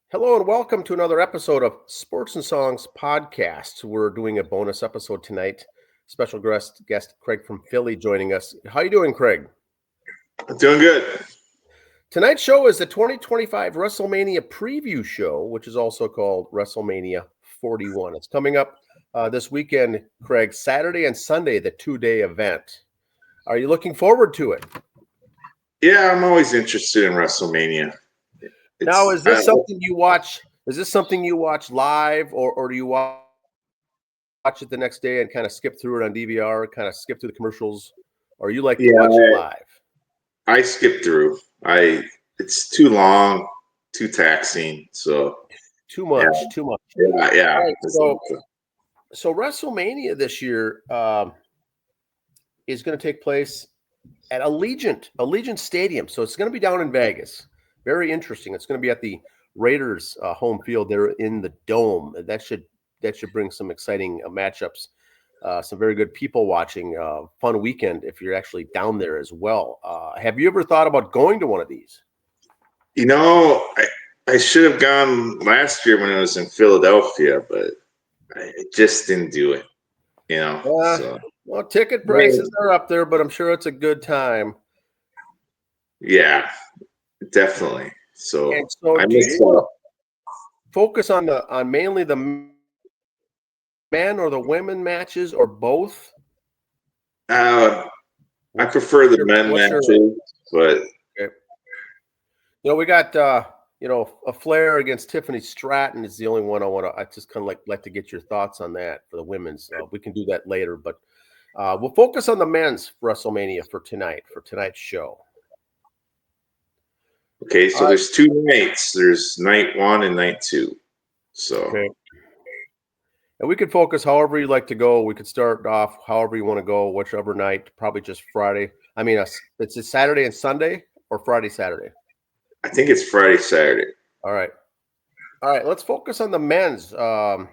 Hello and welcome to another episode of Sports and Songs Podcast. We're doing a bonus episode tonight. Special guest Craig from Philly joining us. How you doing, Craig? Doing good. Tonight's show is the 2025 WrestleMania preview show, which is also called WrestleMania 41. It's coming up this weekend, Craig, Saturday and Sunday, the two-day event. Are you looking forward to it? Yeah, I'm always interested in WrestleMania. Now, is this something you watch? Is this something you watch live, or do you watch it the next day and kind of skip through it on DVR, kind of skip through the commercials, or you like to watch it live? I skip through. It's too long, too taxing. So too much. Yeah. Right, so WrestleMania this year is going to take place at Allegiant Stadium. So it's going to be down in Vegas. Very interesting. It's going to be at the Raiders' home field there in the Dome. That should bring some exciting matchups. Some very good people watching. Fun weekend if you're actually down there as well. Have you ever thought about going to one of these? You know, I should have gone last year when I was in Philadelphia, but I just didn't do it. You know, well, ticket prices are up there, but I'm sure it's a good time. Yeah, definitely. So do you want to focus on mainly the men or the women matches, or both? I prefer the men matches, but okay. We got a Flair against Tiffany Stratton is the only one I just kind of like to get your thoughts on that for the women's. We can do that later, but we'll focus on the men's WrestleMania for tonight's show. Okay, so there's two nights. There's night one and night two. So okay. And we could focus however you like to go. We could start off however you want to go, whichever night, probably just Friday. I mean, it's a Saturday and Sunday or Friday, Saturday? I think it's Friday, Saturday. All right. Let's focus on the men's. Where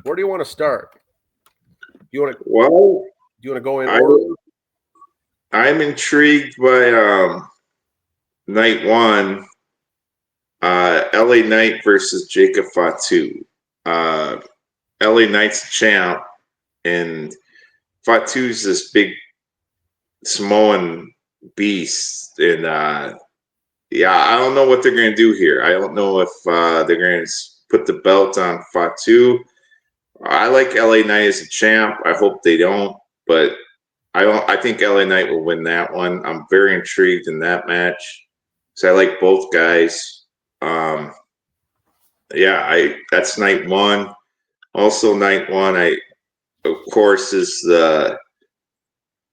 do you want to start? Do you want to go in order? I'm intrigued by night one, LA Knight versus Jacob Fatu. LA Knight's champ, and Fatu's this big Samoan beast, and I don't know what they're going to do here. I don't know if they're going to put the belt on Fatu. I like LA Knight as a champ. I hope they don't, but I think LA Knight will win that one. I'm very intrigued in that match because I like both guys. That's night one. Also, night one, of course, is the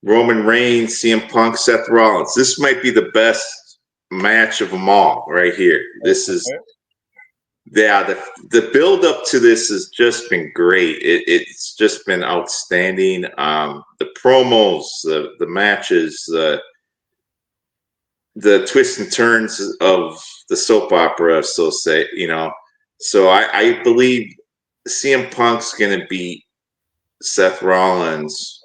Roman Reigns, CM Punk, Seth Rollins. This might be the best match of them all right here. This is, the build up to this has just been great. It's just been outstanding. The promos, the matches, the twists and turns of the soap opera, so say, So I believe CM Punk's going to beat Seth Rollins.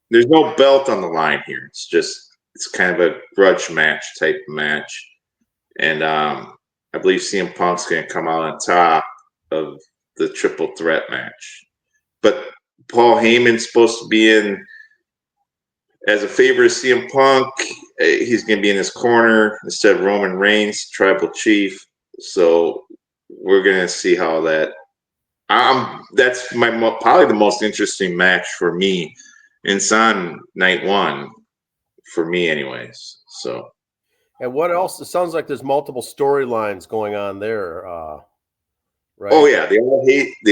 There's no belt on the line here. It's kind of a grudge match type of match. And I believe CM Punk's going to come out on top of the triple threat match. But Paul Heyman's supposed to be in as a favor of CM Punk. He's going to be in his corner instead of Roman Reigns, tribal chief. So we're going to see how that. That's probably the most interesting match for me. It's on night one for me, anyways. So. And what else? It sounds like there's multiple storylines going on there, right? Oh yeah, they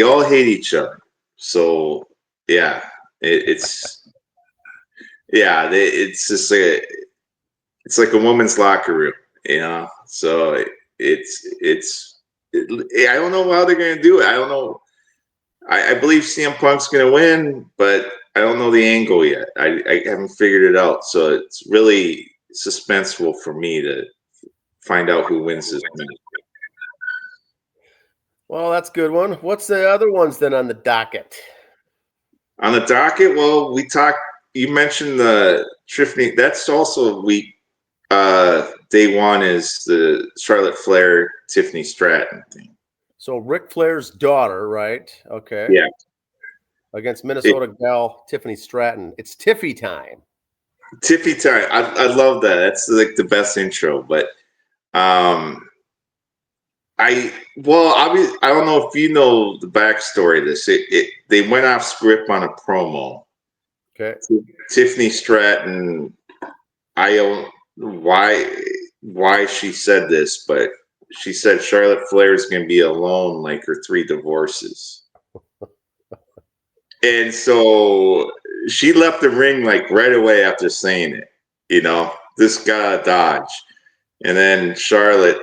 all hate each other. So yeah, it's just it's like a woman's locker room, So I don't know how they're gonna do it. I don't know. I believe CM Punk's gonna win, but I don't know the angle yet. I haven't figured it out. So it's really suspenseful for me to find out who wins this match. Well, that's a good one. What's the other ones then on the docket? On the docket, well, you mentioned the Tiffany. That's also a week. day one is the Charlotte Flair, Tiffany Stratton thing. So Ric Flair's daughter, right? Okay. Yeah. Against Minnesota gal Tiffany Stratton. It's Tiffy time. Tiffy time. I love that. That's like the best intro. But I don't know if you know the backstory of this. They went off script on a promo. Okay. Tiffany Stratton, I don't know why she said this, but she said Charlotte Flair is going to be alone like her 3 divorces. And so she left the ring like right away after saying it. This got a dodge. And then Charlotte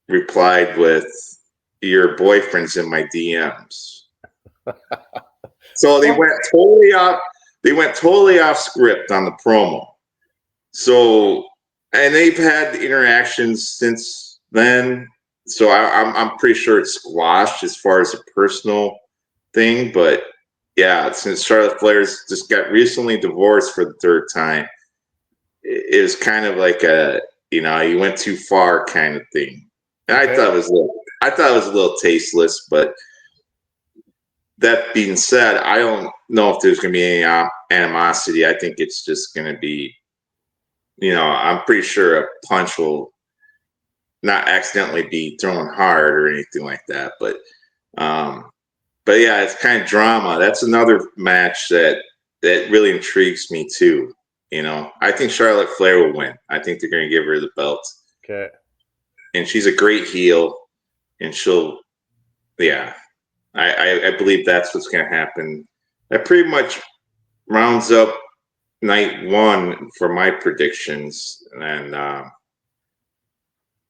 replied with, "Your boyfriend's in my DMs." So they went totally off. They went totally off script on the promo. So, and they've had interactions since then. So I'm pretty sure it's squashed as far as a personal thing. But yeah, since Charlotte Flair's just got recently divorced for the 3rd time, it was kind of like you went too far kind of thing. And Okay. I thought it was a little tasteless, but that being said, I don't know if there's going to be any animosity. I think it's just going to be, I'm pretty sure a punch will not accidentally be thrown hard or anything like that. But yeah, it's kind of drama. That's another match that really intrigues me too. I think Charlotte Flair will win. I think they're going to give her the belt. Okay. And she's a great heel, and I believe that's what's going to happen. That pretty much rounds up night 1 for my predictions. And then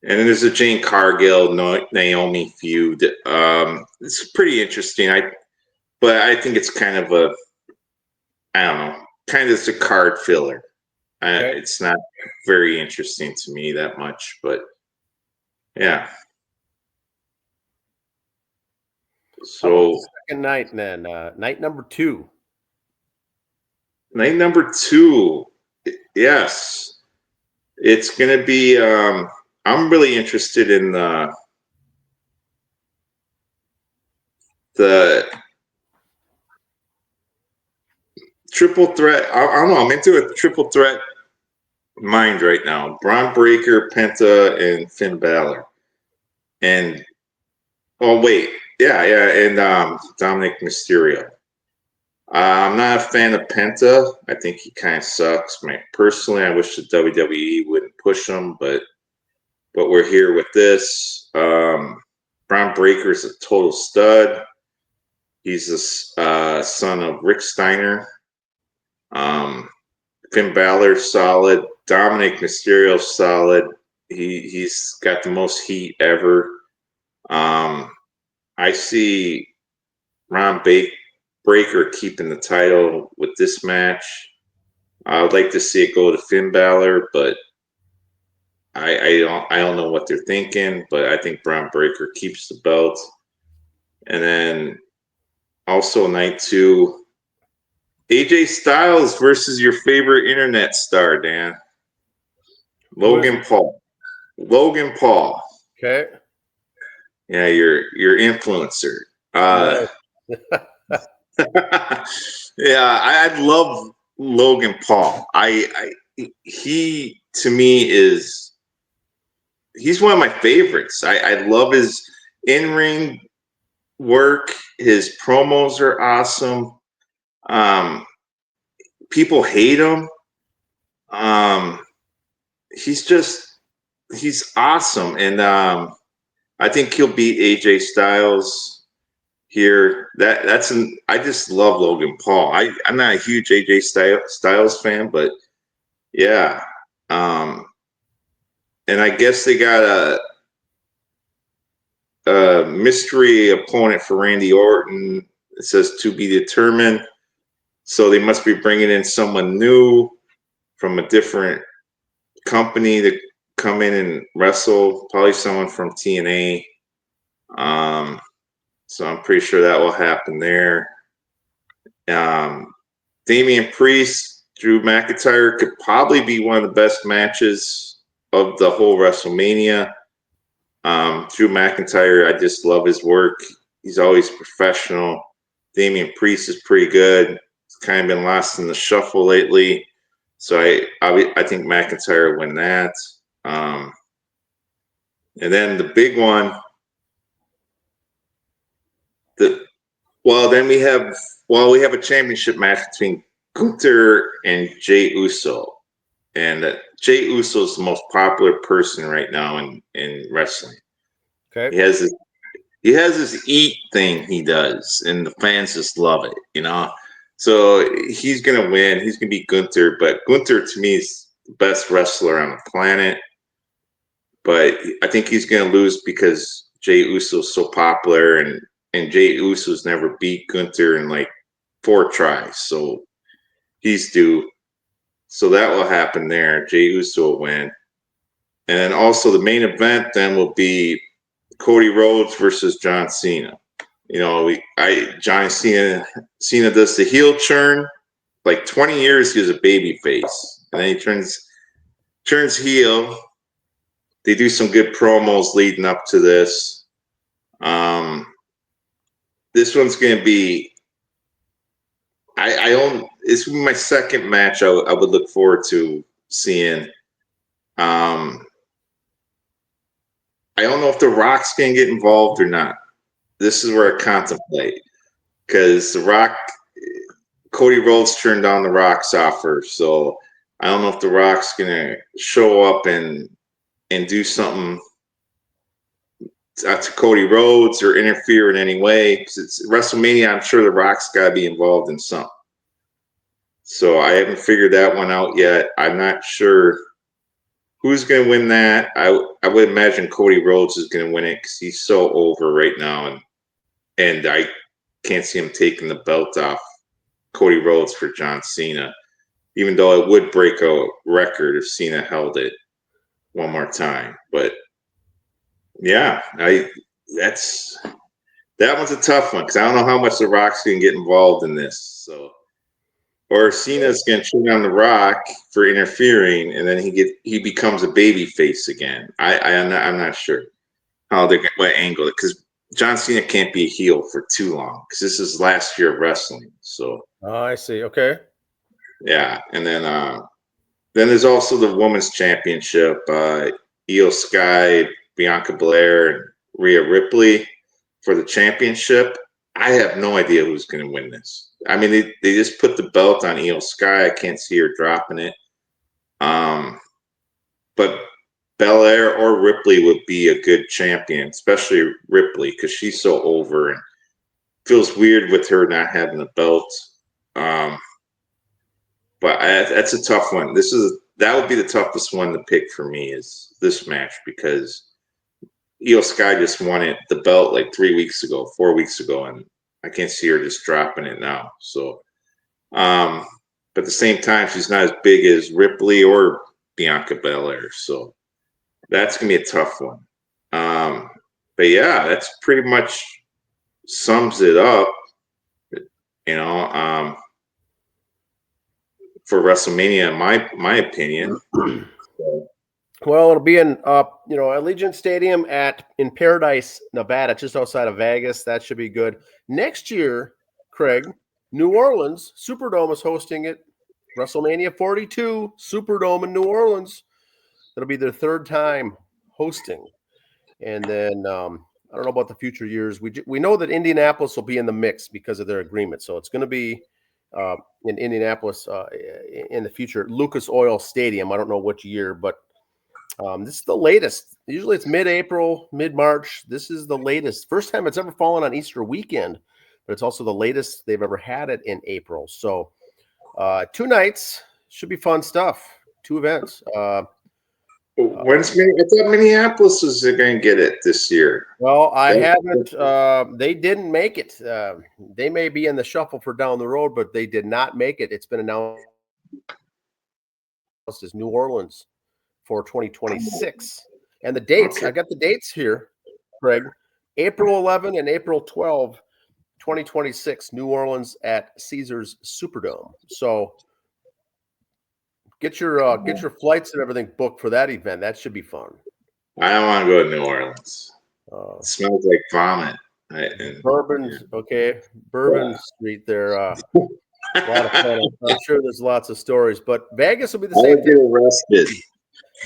there's a Jane Cargill Naomi feud. It's pretty interesting. But I think it's kind of I don't know, kind of just a card filler. Okay. It's not very interesting to me that much, but yeah. So second night, then night number 2. Night number 2, yes, it's going to be. I'm really interested in the triple threat. I don't know. I'm into a triple threat mind right now. Braun Breaker, Penta, and Finn Balor. And and Dominic Mysterio. I'm not a fan of Penta. I think he kind of sucks. Personally, I wish the WWE wouldn't push him, but we're here with this. Braun Breaker is a total stud. He's the son of Rick Steiner. Finn Balor solid. Dominic Mysterio solid. He's got the most heat ever. I see Ron Breaker keeping the title with this match. I would like to see it go to Finn Balor, but I don't know what they're thinking. But I think Braun Breaker keeps the belt. And then also night 2, AJ Styles versus your favorite internet star, Dan. Logan Paul. Logan Paul. Okay. Yeah, your influencer. Yeah, I love Logan Paul. He to me he's one of my favorites. I love his in-ring work. His promos are awesome. People hate him. He's awesome, and I think he'll beat AJ Styles here. I just love Logan Paul. I'm not a huge AJ Styles fan, but yeah. And I guess they got a mystery opponent for Randy Orton. It says to be determined. So they must be bringing in someone new from a different company to come in and wrestle. Probably someone from TNA. So I'm pretty sure that will happen there. Damian Priest, Drew McIntyre could probably be one of the best matches of the whole WrestleMania. Drew McIntyre, I just love his work. He's always professional. Damian Priest is pretty good. He's kind of been lost in the shuffle lately. So I think McIntyre win that. And then the big one, then we have a championship match between Gunther and Jey Uso. And Jey Uso is the most popular person right now in wrestling. Okay. He has this eat thing he does, and the fans just love it, you know. So he's gonna win. He's gonna beat Gunther, but Gunther to me is the best wrestler on the planet. But I think he's gonna lose because Jey Uso is so popular, and Jey Uso's never beat Gunther in like 4 tries, so he's due. So that will happen there. Jey Uso will win, and then also the main event then will be Cody Rhodes versus John Cena. You know, Johnny Cena does the heel turn. Like 20 years, he was a baby face, and then he turns heel. They do some good promos leading up to this. This one's going to be. It's my second match I would look forward to seeing. I don't know if The Rock's going to get involved or not. This is where I contemplate, because Cody Rhodes turned down The Rock's offer, so I don't know if The Rock's going to show up and do something to Cody Rhodes or interfere in any way. Because it's WrestleMania, I'm sure The Rock's got to be involved in something. So I haven't figured that one out yet. I'm not sure who's going to win that. I would imagine Cody Rhodes is going to win it because he's so over right now, and I can't see him taking the belt off Cody Rhodes for John Cena, even though it would break a record if Cena held it one more time. But yeah, that one's a tough one because I don't know how much The Rock's going to get involved in this. So, or Cena's going to cheat on The Rock for interfering, and then he becomes a baby face again. I'm not sure how they're going to angle it, because John Cena can't be a heel for too long because this is last year of wrestling. So, I see. Okay. yeah, and then there's also the women's championship. Io Sky, Bianca Belair, and Rhea Ripley for the championship. I have no idea who's going to win this. I mean, they just put the belt on Io Sky. I can't see her dropping it. But Belair or Ripley would be a good champion, especially Ripley, because she's so over, and feels weird with her not having the belt. But that's a tough one. That would be the toughest one to pick for me, is this match, because Io Sky just won the belt like 4 weeks ago, and I can't see her just dropping it now. So, but at the same time, she's not as big as Ripley or Bianca Belair, so that's gonna be a tough one. But yeah, that's pretty much sums it up. You know, for WrestleMania, in my opinion. Well, it'll be in Allegiant Stadium in Paradise, Nevada, just outside of Vegas. That should be good. Next year, Craig, New Orleans Superdome is hosting it. WrestleMania 42 Superdome in New Orleans. It'll be their 3rd time hosting. And then I don't know about the future years. We know that Indianapolis will be in the mix because of their agreement. So it's going to be in Indianapolis in the future. Lucas Oil Stadium. I don't know which year, but this is the latest. Usually it's mid-April, mid-March. This is the latest. First time it's ever fallen on Easter weekend, but it's also the latest they've ever had it in April. So 2 nights. Should be fun stuff. 2 events. I thought Minneapolis was going to get it this year. Well, I haven't. They didn't make it. They may be in the shuffle for down the road, but they did not make it. It's been announced as New Orleans for 2026. And the dates, Okay. I got the dates here, Greg. April 11 and April 12, 2026, New Orleans at Caesars Superdome. So Get your flights and everything booked for that event. That should be fun. I don't want to go to New Orleans. It Uh, smells like vomit. Bourbon, okay, Bourbon Street there. A lot of fun. I'm sure there's lots of stories, but Vegas will be the I same would get thing. arrested.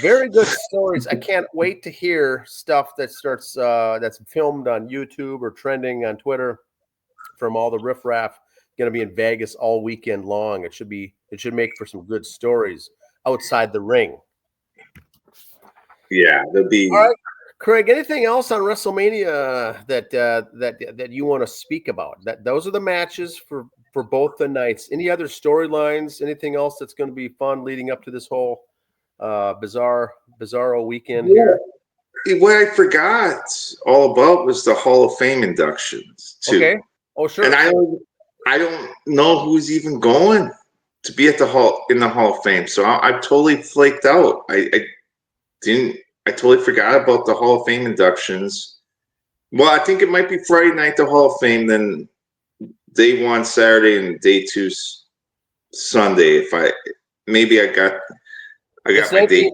Very good stories. I can't wait to hear stuff that starts that's filmed on YouTube or trending on Twitter from all the riffraff going to be in Vegas all weekend long. It should make for some good stories outside the ring. Yeah, there'll be. All right, Craig. Anything else on WrestleMania that you want to speak about? Those are the matches for both the nights. Any storylines? Anything else that's going to be fun leading up to this whole bizarro weekend here? What I forgot all about was the Hall of Fame inductions too. Okay. Oh, sure. And I don't know who's even going to be at the Hall of Fame. So I'm totally flaked out. I totally forgot about the Hall of Fame inductions. Well, I think it might be Friday night, the Hall of Fame, then day 1 Saturday and day 2 Sunday. Maybe I got It's my date.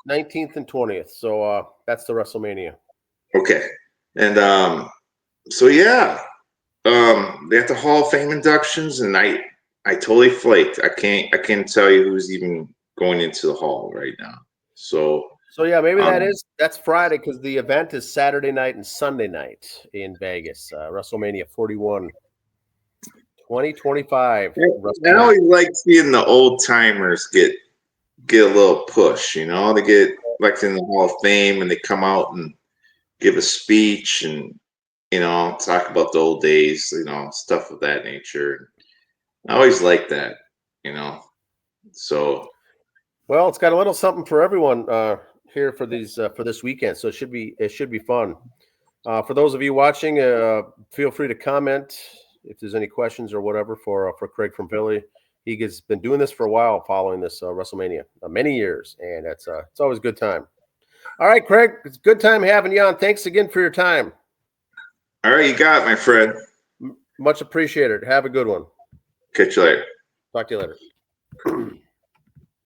19th and 20th. So that's the WrestleMania. Okay. And so yeah. They have the Hall of Fame inductions, and I totally flaked. I can't tell you who's even going into the hall right now. So yeah, maybe that's Friday because the event is Saturday night and Sunday night in Vegas. WrestleMania 41, 2025. I always like seeing the old timers get a little push. They get elected in the Hall of Fame, and they come out and give a speech and talk about the old days, stuff of that nature. I always like that, So, well, it's got a little something for everyone here for this weekend, so it should be fun. For those of you watching, feel free to comment if there's any questions or whatever for Craig from Philly. He has been doing this for a while, following this WrestleMania, many years, and it's always a good time. All right, Craig, it's a good time having you on. Thanks again for your time. All right, you got it, my friend. Much appreciated. Have a good one. Catch you later. Talk to you later.